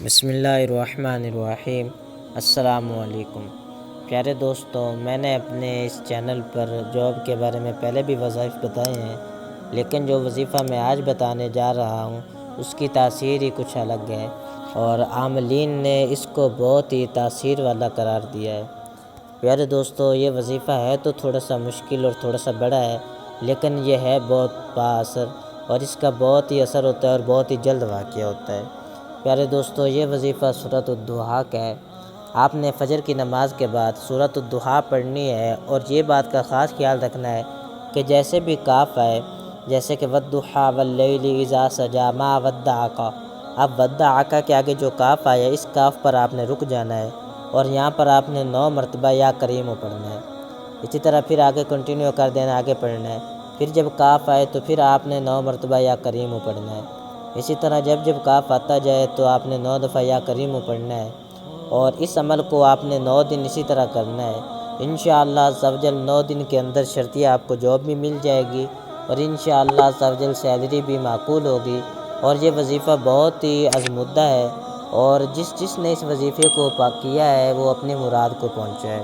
بسم اللہ الرحمن الرحیم۔ السلام علیکم پیارے دوستوں، میں نے اپنے اس چینل پر جاب کے بارے میں پہلے بھی وظائف بتائے ہیں، لیکن جو وظیفہ میں آج بتانے جا رہا ہوں اس کی تاثیر ہی کچھ الگ ہے اور عاملین نے اس کو بہت ہی تاثیر والا قرار دیا ہے۔ پیارے دوستوں، یہ وظیفہ ہے تو تھوڑا سا مشکل اور تھوڑا سا بڑا ہے، لیکن یہ ہے بہت با اثر اور اس کا بہت ہی اثر ہوتا ہے اور بہت ہی جلد واقع ہوتا ہے۔ پیارے دوستو، یہ وظیفہ سورۃ الضحیٰ کا ہے۔ آپ نے فجر کی نماز کے بعد سورۃ الضحیٰ پڑھنی ہے اور یہ بات کا خاص خیال رکھنا ہے کہ جیسے بھی کاف آئے، جیسے کہ والضحیٰ واللیل اذا سجی ما ودعک، اب ودعک کے آگے جو کاف آیا اس کاف پر آپ نے رک جانا ہے اور یہاں پر آپ نے 9 مرتبہ یا کریم پڑھنا ہے۔ اسی طرح پھر آگے کنٹینیو کر دینا، آگے پڑھنا ہے۔ پھر جب کاف آئے تو پھر آپ نے 9 مرتبہ یا کریم پڑھنا ہے۔ اسی طرح جب کاف آتا جائے تو آپ نے 9 دفعہ یا کریم پڑھنا ہے اور اس عمل کو آپ نے 9 دن اسی طرح کرنا ہے۔ انشاءاللہ عز و جل 9 دن کے اندر شرطیہ آپ کو جاب بھی مل جائے گی اور انشاءاللہ عز و جل سیلری بھی معقول ہوگی۔ اور یہ وظیفہ بہت ہی آزمودہ ہے اور جس نے اس وظیفے کو کیا ہے وہ اپنی مراد کو پہنچا ہے۔